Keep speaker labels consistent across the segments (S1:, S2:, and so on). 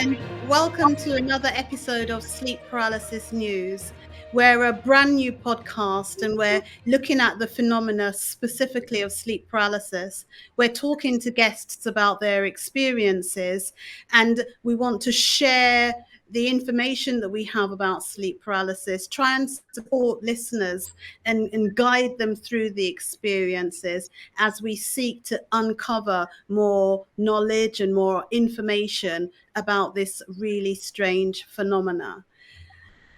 S1: and welcome to another episode of Sleep Paralysis News. We're a brand new podcast and we're looking at the phenomena specifically of sleep paralysis. We're talking to guests about their experiences, and we want to share the information that we have about sleep paralysis, try and support listeners and guide them through the experiences as we seek to uncover more knowledge and more information about this really strange phenomena.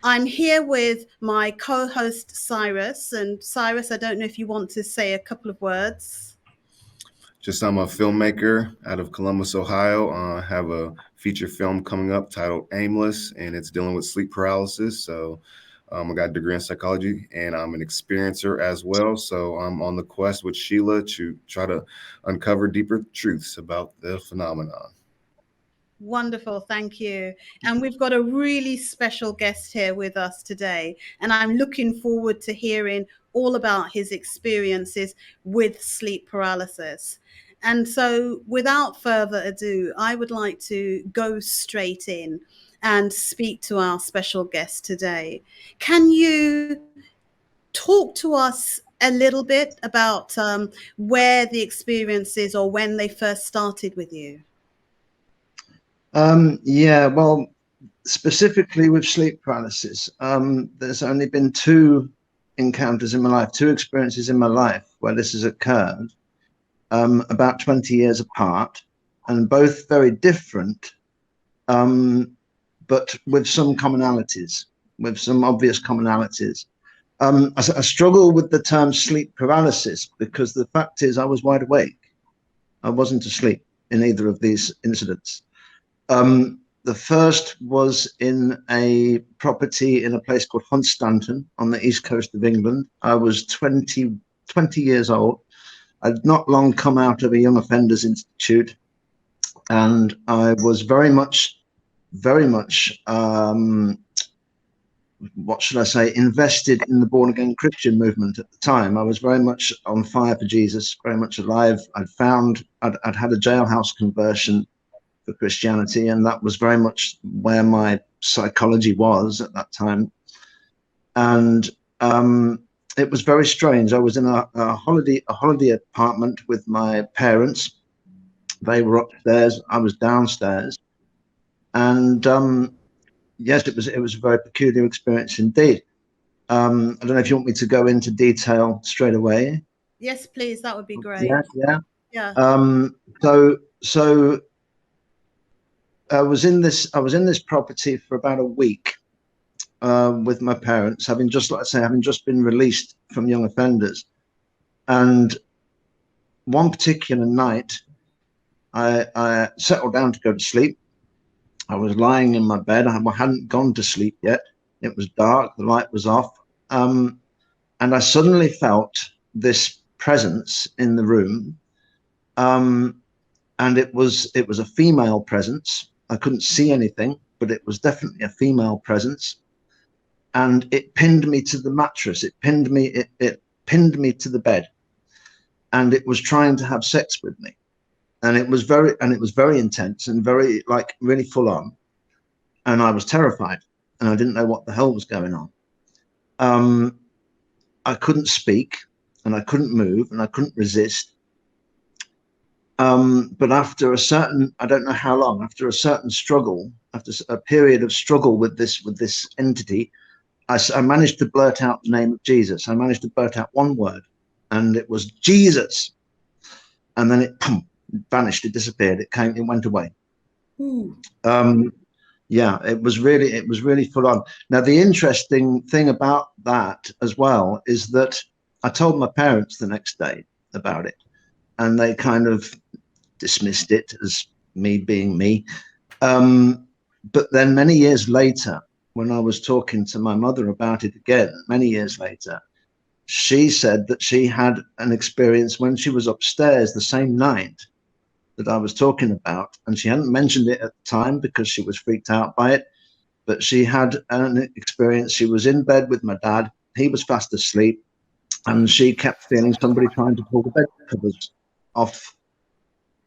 S1: I'm here with my co-host Cyrus, and Cyrus, I don't know if you want to say a couple of words.
S2: I'm a filmmaker out of Columbus, Ohio. I have a feature film coming up titled Aimless, and it's dealing with sleep paralysis. So I got a degree in psychology, and I'm an experiencer as well. So I'm on the quest with Sheila to try to uncover deeper truths about the phenomenon.
S1: Wonderful, thank you. And we've got a really special guest here with us today, and I'm looking forward to hearing all about his experiences with sleep paralysis. And so, without further ado, I would like to go straight in and speak to our special guest today. Can you talk to us a little bit about where the experience is or when they first started with you?
S3: Well, specifically with sleep paralysis, there's only been two encounters in my life, two experiences in my life where this has occurred, about 20 years apart, and both very different, but with some commonalities, with some obvious commonalities. I struggle with the term sleep paralysis because the fact is I was wide awake. I wasn't asleep in either of these incidents. The first was in a property in a place called Hunstanton on the east coast of England. I was 20 years old. I'd not long come out of a young offenders institute, and I was very much, what should I say, invested in the born again Christian movement at the time. I was very much on fire for Jesus, very much alive. I'd had a jailhouse conversion for Christianity, and that was very much where my psychology was at that time. And it was very strange. I was in a holiday apartment with my parents. They were upstairs, I was downstairs, and yes, it was a very peculiar experience indeed. I don't know if you want me to go into detail straight away.
S1: Yes, please, that would be great.
S3: Yeah. So I was in this property for about a week with my parents, having just been released from young offenders. And one particular night, I settled down to go to sleep. I was lying in my bed. I hadn't gone to sleep yet. It was dark. The light was off. And I suddenly felt this presence in the room. And it was a female presence. I couldn't see anything, but it was definitely a female presence. And it pinned me to the mattress. It pinned me to the bed. And it was trying to have sex with me. And it was very intense and very, like, really full on. And I was terrified, and I didn't know what the hell was going on. I couldn't speak, and I couldn't move, and I couldn't resist. But after a certain, I don't know how long, after a certain struggle, after a period of struggle with this entity, I managed to blurt out the name of Jesus. I managed to blurt out one word, and it was Jesus. And then it vanished. It disappeared. It went away. Yeah, it was really full on. Now, the interesting thing about that as well is that I told my parents the next day about it, and they kind of dismissed it as me being me. But then many years later, when I was talking to my mother about it again, many years later, she said that she had an experience when she was upstairs the same night that I was talking about, and she hadn't mentioned it at the time because she was freaked out by it, but she had an experience. She was in bed with my dad. He was fast asleep, and she kept feeling somebody trying to pull the bed covers off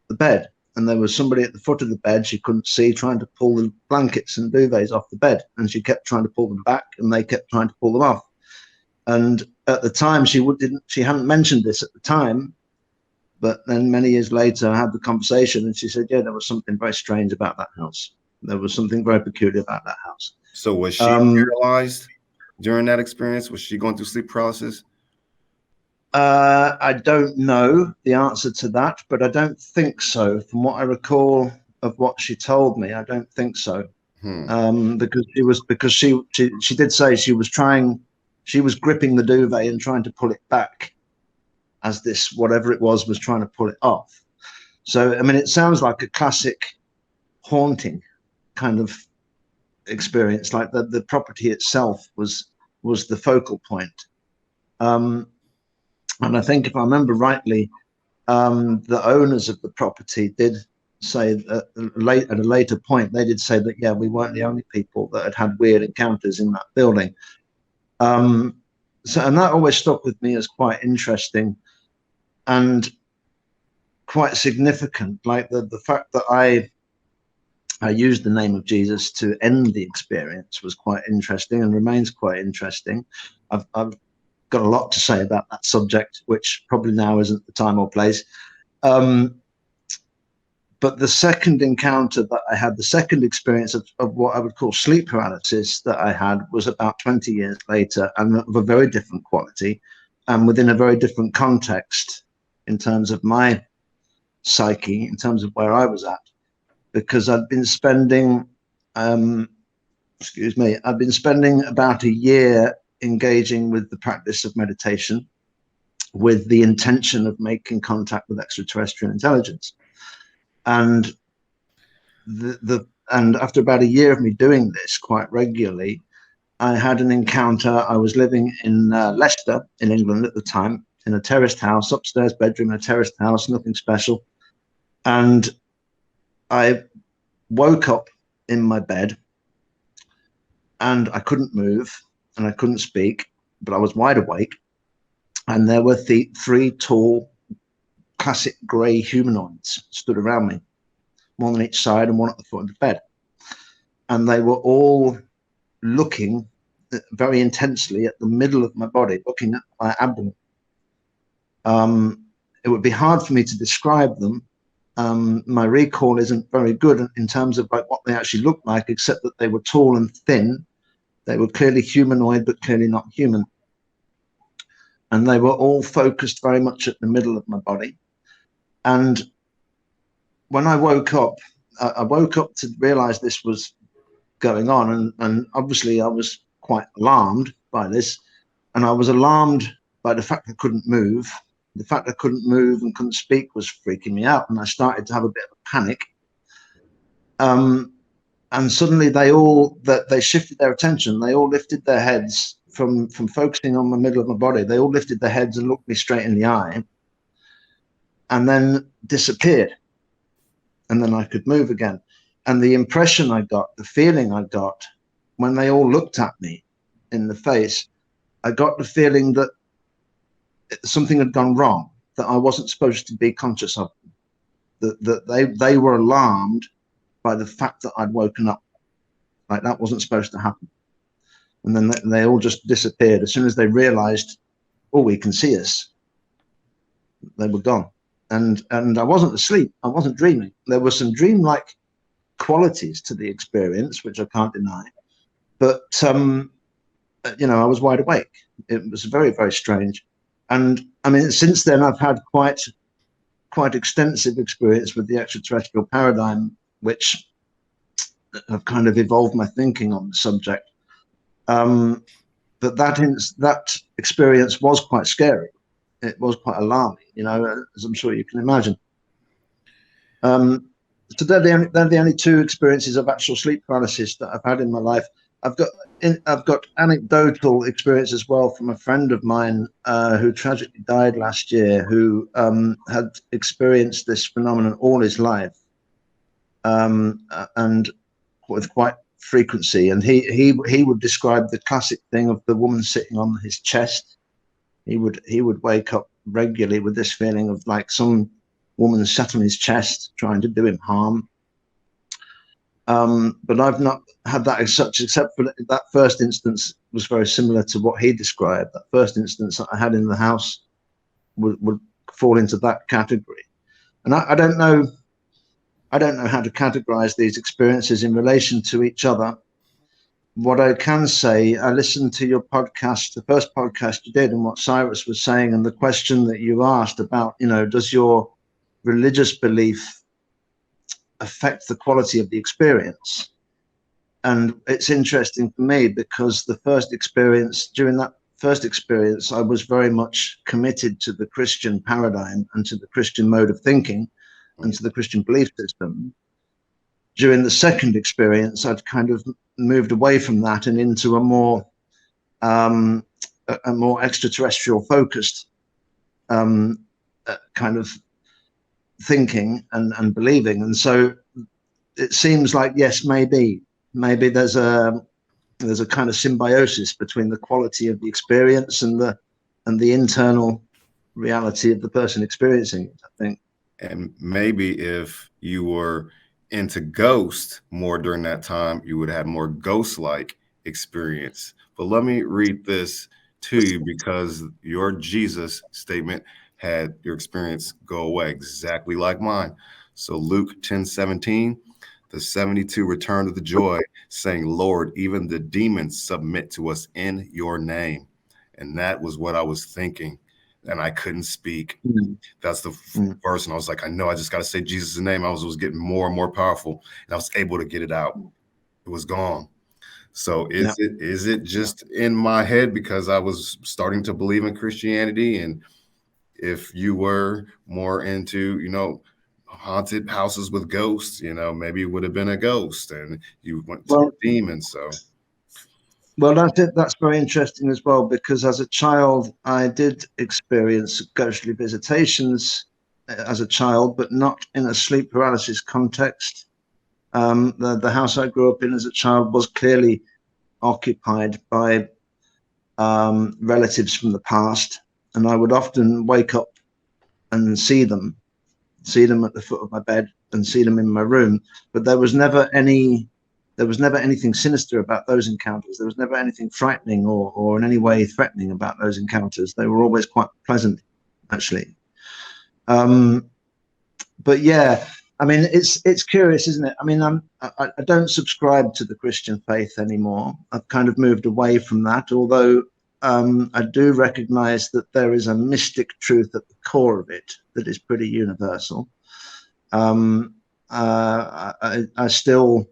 S3: the bed. and there was somebody at the foot of the bed she couldn't see trying to pull the blankets and duvets off the bed, and she kept trying to pull them back, and they kept trying to pull them off. And at the time, she hadn't mentioned this at the time, but then many years later, I had the conversation, and she said, "Yeah, there was something very strange about that house. There was something very peculiar about that house."
S2: So was she paralyzed during that experience? Was she going through sleep paralysis?
S3: I don't know the answer to that, but I don't think so. From what I recall of what she told me, I don't think so. Because she did say she was gripping the duvet and trying to pull it back as this, whatever it was trying to pull it off. So, I mean, it sounds like a classic haunting kind of experience, like the property itself was the focal point. And I think, if I remember rightly, the owners of the property did say at a later point, they did say that, yeah, we weren't the only people that had weird encounters in that building. And that always stuck with me as quite interesting and quite significant. Like the fact that I used the name of Jesus to end the experience was quite interesting and remains quite interesting. I've got a lot to say about that subject, which probably now isn't the time or place. But the second encounter that I had, the second experience of what I would call sleep paralysis that I had, was about 20 years later, and of a very different quality and within a very different context in terms of my psyche, in terms of where I was at, because I'd been spending, I'd been spending about a year engaging with the practice of meditation with the intention of making contact with extraterrestrial intelligence. And and after about a year of me doing this quite regularly, I had an encounter. I was living in Leicester in England at the time, in a terraced house, upstairs bedroom in a terraced house, nothing special. And I woke up in my bed and I couldn't move and I couldn't speak, but I was wide awake. And there were three tall, classic grey humanoids stood around me, one on each side and one at the foot of the bed. And they were all looking very intensely at the middle of my body, looking at my abdomen. It would be hard for me to describe them. My recall isn't very good in terms of like what they actually looked like, except that they were tall and thin. They were clearly humanoid, but clearly not human. And they were all focused very much at the middle of my body. And when I woke up to realize this was going on. And obviously I was quite alarmed by this. And I was alarmed by the fact I couldn't move. The fact I couldn't move and couldn't speak was freaking me out. And I started to have a bit of a panic. And suddenly they shifted their attention. They all lifted their heads from focusing on the middle of my body. They all lifted their heads and looked me straight in the eye and then disappeared. And then I could move again. And the impression I got, the feeling I got when they all looked at me in the face, I got the feeling that something had gone wrong, that I wasn't supposed to be conscious of them, that they were alarmed by the fact that I'd woken up. Like that wasn't supposed to happen. And then they all just disappeared. As soon as they realized, oh, we can see us, they were gone. And I wasn't asleep. I wasn't dreaming. There were some dreamlike qualities to the experience, which I can't deny. But, I was wide awake. It was very, very strange. And I mean, since then, I've had quite extensive experience with the extraterrestrial paradigm, which have kind of evolved my thinking on the subject. But that experience was quite scary. It was quite alarming, as I'm sure you can imagine. So they're the only two experiences of actual sleep paralysis that I've had in my life. I've got anecdotal experience as well from a friend of mine who tragically died last year, who had experienced this phenomenon all his life, and with quite frequency. And he would describe the classic thing of the woman sitting on his chest. He would wake up regularly with this feeling of like some woman sat on his chest trying to do him harm. But I've not had that as such, except for that first instance was very similar to what he described. That first instance that I had in the house would fall into that category. And I don't know how to categorize these experiences in relation to each other. What I can say, I listened to your podcast, the first podcast you did, and what Cyrus was saying, and the question that you asked about, does your religious belief affect the quality of the experience? And it's interesting for me because during that first experience, I was very much committed to the Christian paradigm and to the Christian mode of thinking and to the Christian belief system. During the second experience, I'd kind of moved away from that and into a more extraterrestrial focused kind of thinking and believing. And so it seems like, yes, maybe there's a kind of symbiosis between the quality of the experience and the internal reality of the person experiencing it, I think.
S2: And maybe if you were into ghost more during that time, you would have more ghost-like experience. But let me read this to you, because your Jesus statement had your experience go away exactly like mine. So Luke 10:17, the 72 returned with the joy, saying, Lord, even the demons submit to us in your name. And that was what I was thinking. And I couldn't speak. That's the verse. And I was like, I know, I just got to say Jesus' name. I was getting more and more powerful, and I was able to get it out. It was gone. So is it just in my head because I was starting to believe in Christianity? And if you were more into, haunted houses with ghosts, maybe it would have been a ghost and you went to a demon. So.
S3: Well, that's very interesting as well, because as a child, I did experience ghostly visitations as a child, but not in a sleep paralysis context. The house I grew up in as a child was clearly occupied by relatives from the past, and I would often wake up and see them at the foot of my bed and see them in my room, but there was never anything sinister about those encounters. There was never anything frightening or in any way threatening about those encounters. They were always quite pleasant, actually. But yeah, I mean, it's curious, isn't it? I mean, I don't subscribe to the Christian faith anymore. I've kind of moved away from that, although I do recognize that there is a mystic truth at the core of it that is pretty universal. I still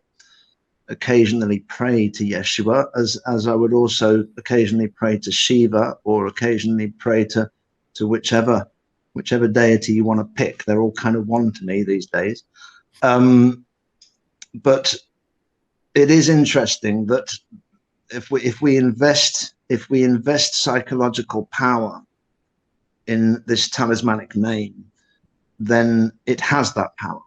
S3: occasionally pray to Yeshua, as I would also occasionally pray to Shiva, or occasionally pray to whichever deity you want to pick. They're all kind of one to me these days. But it is interesting that if we invest psychological power in this talismanic name, then it has that power.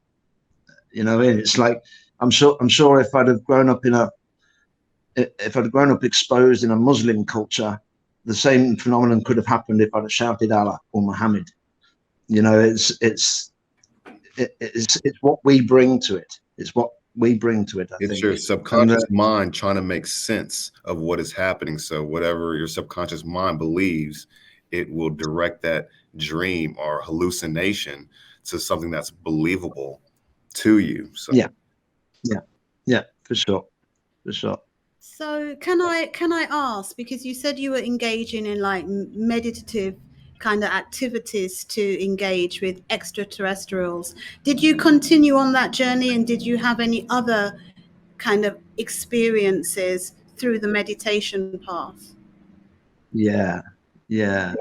S3: It's like, I'm sure if I'd have grown up exposed in a Muslim culture, the same phenomenon could have happened if I'd have shouted Allah or Muhammad. It's what we bring to it. It's what we bring to it. I think
S2: it's your subconscious mind trying to make sense of what is happening. So whatever your subconscious mind believes, it will direct that dream or hallucination to something that's believable to you. So
S3: yeah, for sure.
S1: So can I ask, because you said you were engaging in like meditative kind of activities to engage with extraterrestrials, did you continue on that journey, and did you have any other kind of experiences through the meditation path?
S3: Yeah,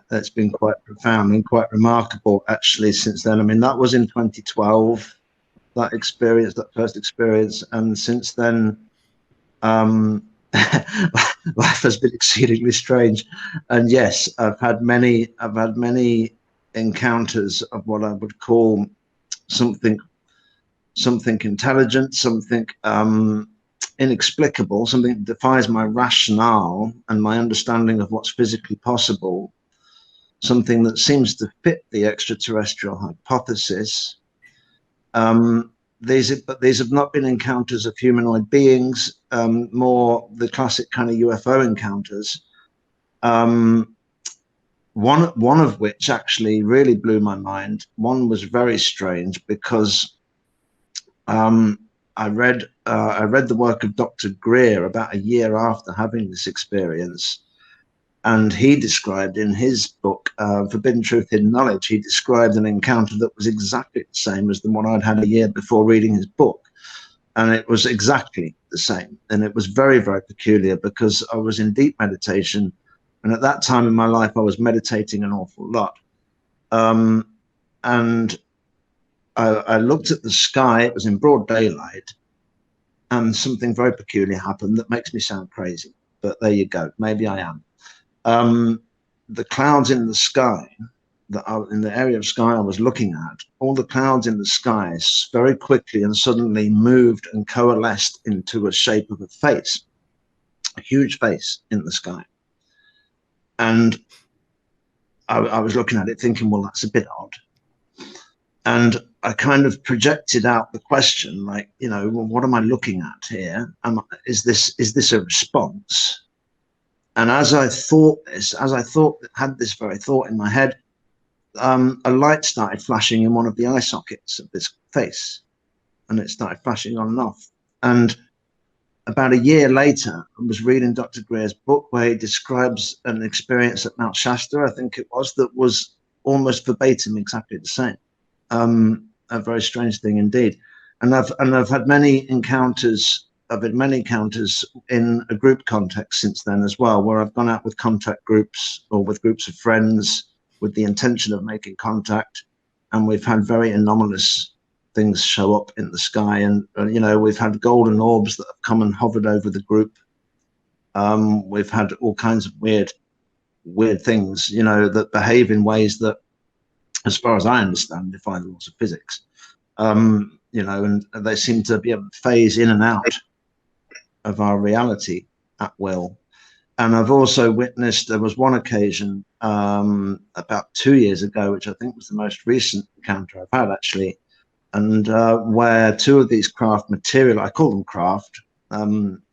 S3: that's been quite profound and quite remarkable actually since then. I mean, that was in 2012, that first experience, and since then life has been exceedingly strange. And yes, I've had many encounters of what I would call something intelligent, something inexplicable, something that defies my rationale and my understanding of what's physically possible, something that seems to fit the extraterrestrial hypothesis. These have not been encounters of humanoid beings, more the classic kind of UFO encounters. One of which actually really blew my mind. One was very strange because I read the work of Dr. Greer about a year after having this experience, and he described in his book Forbidden Truth, Hidden Knowledge, he described an encounter that was exactly the same as the one I'd had a year before reading his book. And it was exactly the same. And it was very, very peculiar because I was in deep meditation. And at that time in my life, I was meditating an awful lot. And I looked at the sky. It was in broad daylight. And something very peculiar happened that makes me sound crazy. But there you go. Maybe I am. The clouds in the sky, in the area of sky I was looking at, all the clouds in the sky very quickly and suddenly moved and coalesced into a shape of a face, a huge face in the sky. And I was looking at it thinking, well, that's a bit odd. And I kind of projected out the question, like, you know, well, what am I looking at here? Is this a response? And as I had this very thought in my head, a light started flashing in one of the eye sockets of this face, and it started flashing on and off. And about a year later, I was reading Dr. Greer's book where he describes an experience at Mount Shasta, I think it was, that was almost verbatim exactly the same. A very strange thing indeed. And I've had many encounters. I've had many encounters in a group context since then as well, where I've gone out with contact groups or with groups of friends with the intention of making contact, and we've had very anomalous things show up in the sky. And you know, we've had golden orbs that have come and hovered over the group. We've had all kinds of weird things, you know, that behave in ways that, as far as I understand, defy the laws of physics. You know, and they seem to be able to phase in and out of our reality at will. And I've also witnessed, there was one occasion about 2 years ago, which I think was the most recent encounter I've had actually, and where two of these craft I call them craft,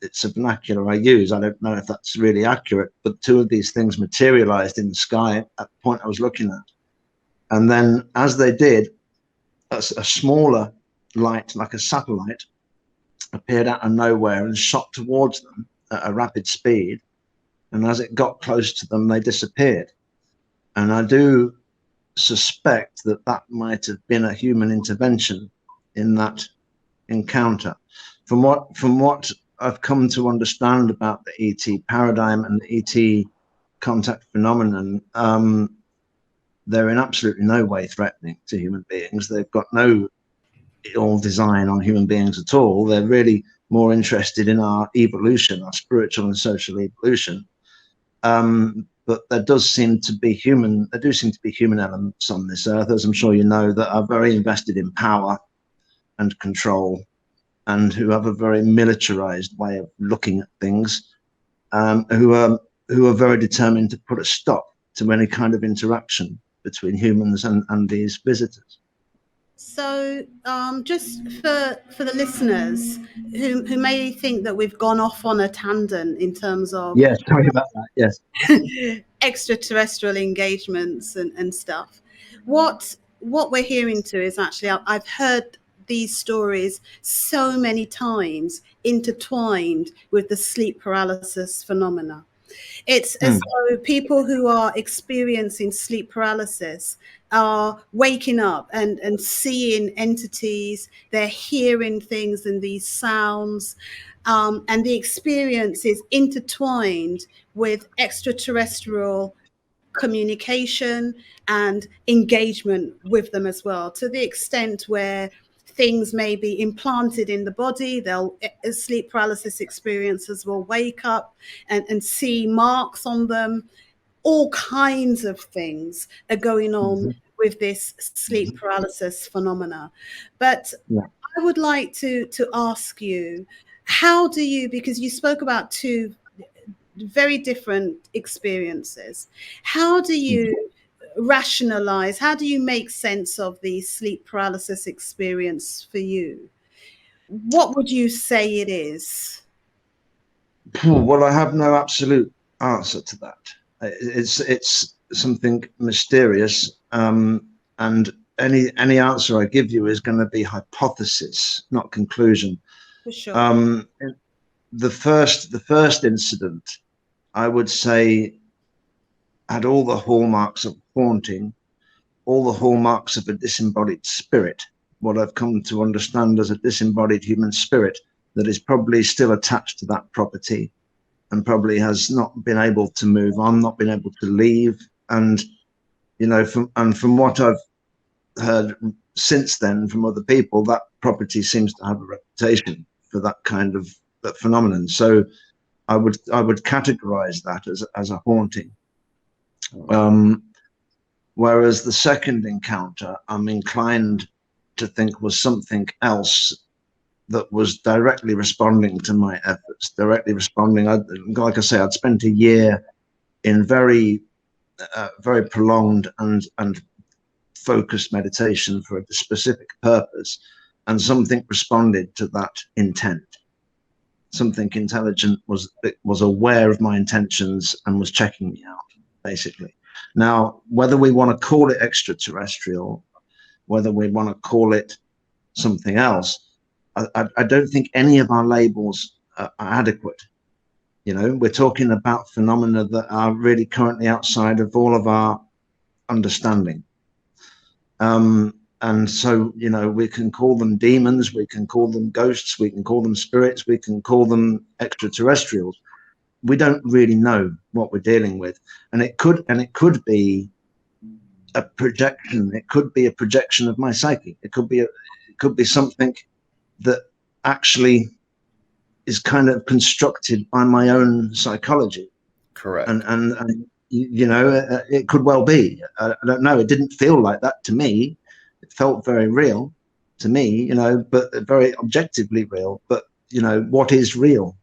S3: it's a vernacular I use, I don't know if that's really accurate, but two of these things materialized in the sky at the point I was looking at. And then as they did, a smaller light, like a satellite, appeared out of nowhere and shot towards them at a rapid speed. And as it got close to them, they disappeared. And I do suspect that that might have been a human intervention in that encounter. From what I've come to understand about the ET paradigm and the ET contact phenomenon, they're in absolutely no way threatening to human beings. They've got no ill design on human beings at all. They're really more interested in our evolution, our spiritual and social evolution. But there do seem to be human elements on this earth, as I'm sure you know, that are very invested in power and control, and who have a very militarized way of looking at things, who are very determined to put a stop to any kind of interaction between humans and these visitors.
S1: So just for the listeners who may think that we've gone off on a tangent in terms of
S3: Yes, sorry about that. Yes.
S1: extraterrestrial engagements and stuff, what we're hearing to is actually, I've heard these stories so many times intertwined with the sleep paralysis phenomena. It's as though people who are experiencing sleep paralysis are waking up and seeing entities, they're hearing things and these sounds, and the experience is intertwined with extraterrestrial communication and engagement with them as well, to the extent where things may be implanted in the body. Sleep paralysis experiencers will wake up and see marks on them. All kinds of things are going on with this sleep paralysis phenomena. But I would like to ask you, how do you, because you spoke about two very different experiences, how do you rationalize? How do you make sense of the sleep paralysis experience for you? What would you say it is?
S3: Well, I have no absolute answer to that. It's something mysterious, and any answer I give you is going to be hypothesis, not conclusion.
S1: For sure.
S3: The first incident, I would say, had all the hallmarks of haunting, all the hallmarks of a disembodied spirit, what I've come to understand as a disembodied human spirit that is probably still attached to that property and probably has not been able to move on, not been able to leave. And, you know, from what I've heard since then from other people, that property seems to have a reputation for that kind of that phenomenon. So I would categorize that as a haunting. Whereas the second encounter, I'm inclined to think was something else that was directly responding to my efforts, directly responding. Like I say, I'd spent a year in very prolonged and focused meditation for a specific purpose, and something responded to that intent. Something intelligent was aware of my intentions and was checking me out, basically. Now, whether we want to call it extraterrestrial, whether we want to call it something else, I don't think any of our labels are adequate. You know, we're talking about phenomena that are really currently outside of all of our understanding. And so, you know, we can call them demons, we can call them ghosts, we can call them spirits, we can call them extraterrestrials. We don't really know what we're dealing with, and it could be a projection. It could be a projection of my psyche. It could be something that actually is kind of constructed by my own psychology.
S2: Correct.
S3: And you know, it could well be. I don't know. It didn't feel like that to me. It felt very real to me, you know, but very objectively real. But you know, what is real?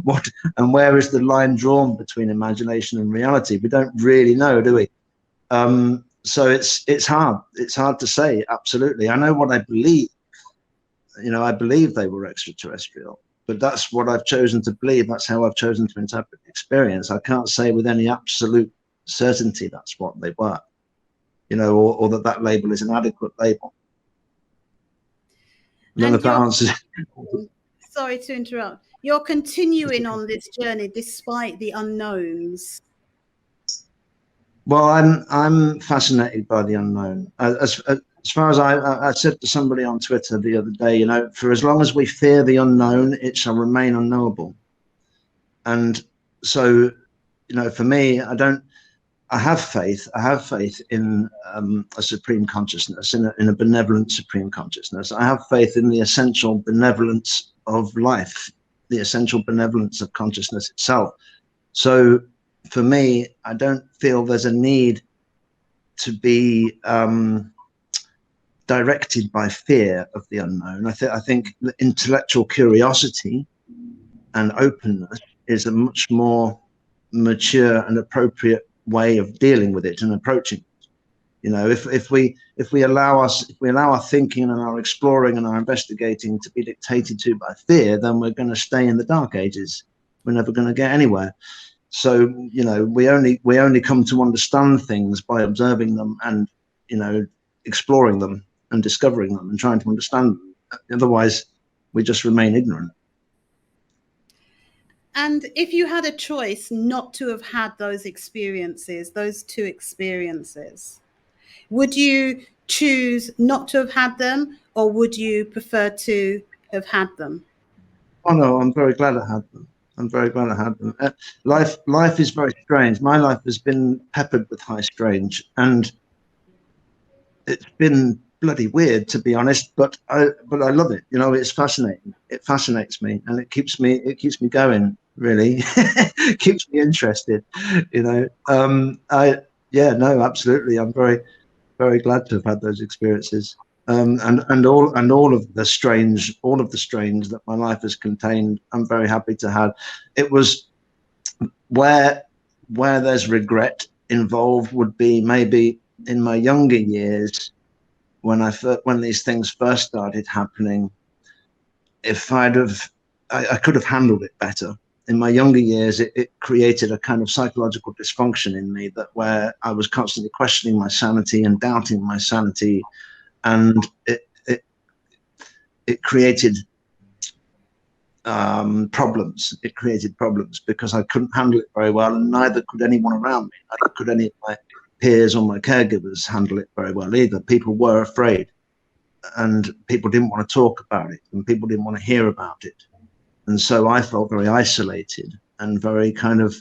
S3: What and where is the line drawn between imagination and reality? We don't really know, do we? So it's hard. It's hard to say. Absolutely, I know what I believe. You know, I believe they were extraterrestrial, but that's what I've chosen to believe. That's how I've chosen to interpret the experience. I can't say with any absolute certainty that's what they were, you know, or that label is an adequate label. None of that answers.
S1: Sorry to interrupt. You're continuing on this journey despite the unknowns.
S3: Well, I'm fascinated by the unknown. As far as I said to somebody on Twitter the other day, you know, for as long as we fear the unknown, it shall remain unknowable. And so, you know, for me, I have faith. I have faith in a supreme consciousness, in a benevolent supreme consciousness. I have faith in the essential benevolence of life, the essential benevolence of consciousness itself. So for me, I don't feel there's a need to be directed by fear of the unknown. I think intellectual curiosity and openness is a much more mature and appropriate way of dealing with it and approaching it. You know, if we allow our thinking and our exploring and our investigating to be dictated to by fear, then we're going to stay in the dark ages. We're never going to get anywhere. So, you know, we only come to understand things by observing them and, you know, exploring them and discovering them and trying to understand them. Otherwise, we just remain ignorant.
S1: And if you had a choice not to have had those experiences, those two experiences, would you choose not to have had them, or would you prefer to have had them?
S3: Oh no, I'm very glad I had them. I'm very glad I had them. Life is very strange. My life has been peppered with high strange, and it's been bloody weird, to be honest. But I love it. You know, it's fascinating. It fascinates me, and it keeps me going. Really, it keeps me interested. You know, no, absolutely. I'm very, very glad to have had those experiences. And all of the strange that my life has contained, I'm very happy to have. It was where there's regret, involved would be maybe in my younger years when these things first started happening. If I could have handled it better. In my younger years, it created a kind of psychological dysfunction in me where I was constantly questioning my sanity and doubting my sanity, and it created problems. It created problems because I couldn't handle it very well, and neither could anyone around me. Neither could any of my peers or my caregivers handle it very well either. People were afraid, and people didn't want to talk about it, and people didn't want to hear about it. And so I felt very isolated and very kind of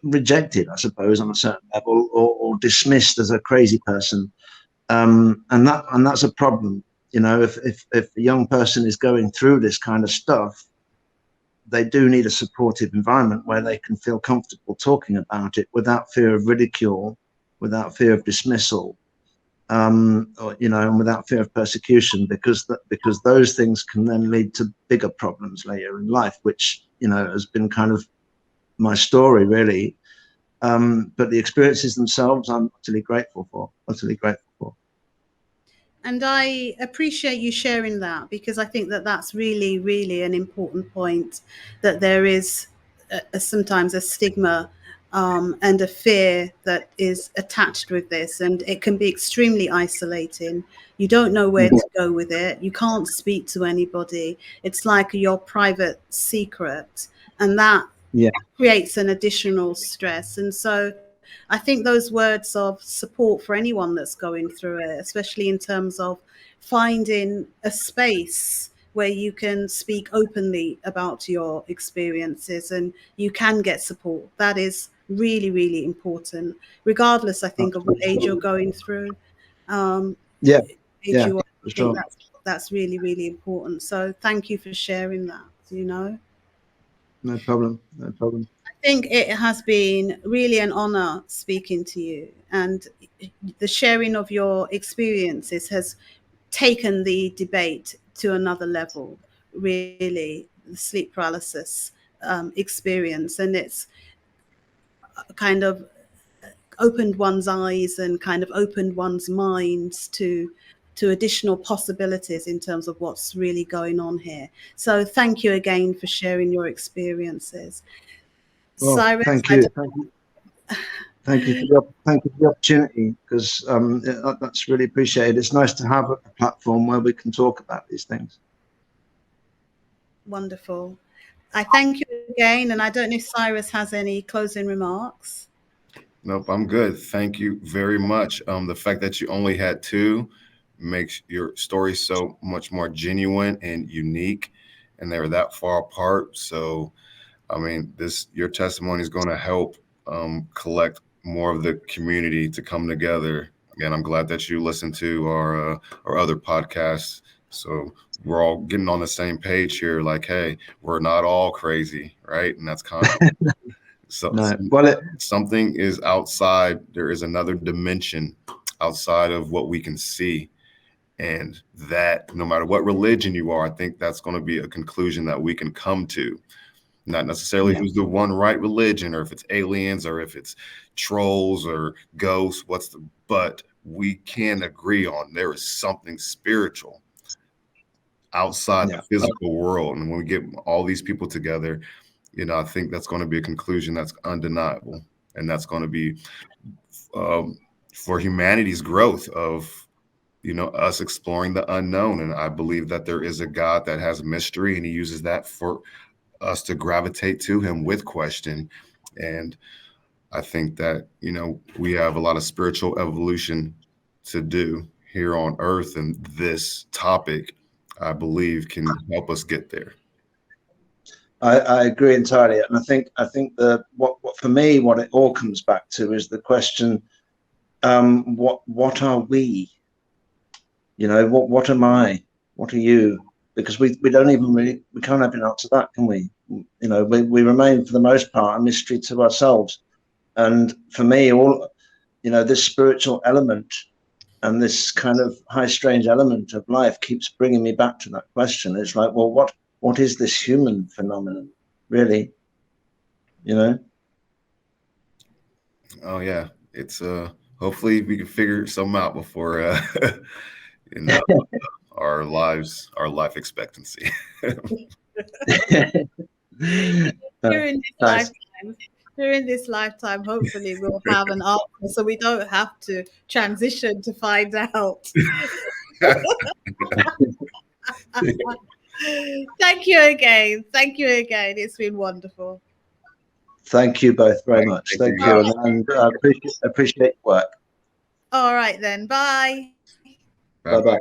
S3: rejected, I suppose, on a certain level, or dismissed as a crazy person. And that's a problem. You know, if a young person is going through this kind of stuff, they do need a supportive environment where they can feel comfortable talking about it without fear of ridicule, without fear of dismissal, or, you know, and without fear of persecution, because those things can then lead to bigger problems later in life, which, you know, has been kind of my story, really. But the experiences themselves, I'm utterly grateful for.
S1: And I appreciate you sharing that, because I think that that's really, really an important point, that there is sometimes a stigma and a fear that is attached with this, and it can be extremely isolating. You don't know where to go with it. You can't speak to anybody. It's like your private secret, and that creates an additional stress. And so I think those words of support for anyone that's going through it, especially in terms of finding a space where you can speak openly about your experiences and you can get support, that is really, really important, regardless, I think, of what age you're going through. Age you are, I think that's really, really important. So thank you for sharing that, you know.
S3: No problem.
S1: I think it has been really an honor speaking to you, and the sharing of your experiences has taken the debate to another level, really, the sleep paralysis experience. And it's kind of opened one's eyes and kind of opened one's minds to additional possibilities in terms of what's really going on here. So thank you again for sharing your experiences.
S3: Well,
S1: Cyrus,
S3: thank you. Thank you for the opportunity, because that's really appreciated. It's nice to have a platform where we can talk about these things.
S1: Wonderful. I thank you again, and I don't know if Cyrus has any closing remarks.
S2: Nope, I'm good. Thank you very much. The fact that you only had two makes your story so much more genuine and unique, and they were that far apart. So, I mean, your testimony is going to help collect more of the community to come together. And I'm glad that you listened to our other podcasts. So we're all getting on the same page here. Like, hey, we're not all crazy, right? And that's kind of something is outside. There is another dimension outside of what we can see. And that no matter what religion you are, I think that's going to be a conclusion that we can come to. Not necessarily who's the one right religion, or if it's aliens, or if it's trolls or ghosts, but we can agree on there is something spiritual outside the physical world. And when we get all these people together, you know, I think that's going to be a conclusion that's undeniable. And that's going to be for humanity's growth of, you know, us exploring the unknown. And I believe that there is a God that has mystery, and he uses that for us to gravitate to him with question. And I think that, you know, we have a lot of spiritual evolution to do here on earth, and this topic, I believe, can help us get there.
S3: I agree entirely, and I think what for me, what it all comes back to is the question: what are we? You know, what am I? What are you? Because we don't even really, we can't even answer that, can we? You know, we remain for the most part a mystery to ourselves. And for me, this spiritual element and this kind of high strange element of life keeps bringing me back to that question. It's like, well, what is this human phenomenon, really? You know?
S2: Oh yeah, it's hopefully we can figure something out before in our life expectancy.
S1: During this
S3: Nice.
S1: lifetime, during this lifetime, hopefully we'll have an answer so we don't have to transition to find out. Thank you again. Thank you again. It's been wonderful.
S3: Thank you both very much.
S2: Thank
S3: Thank
S2: you.
S3: you, and I appreciate your work.
S1: All right then. Bye.
S2: Bye
S3: Bye
S2: bye.
S3: bye.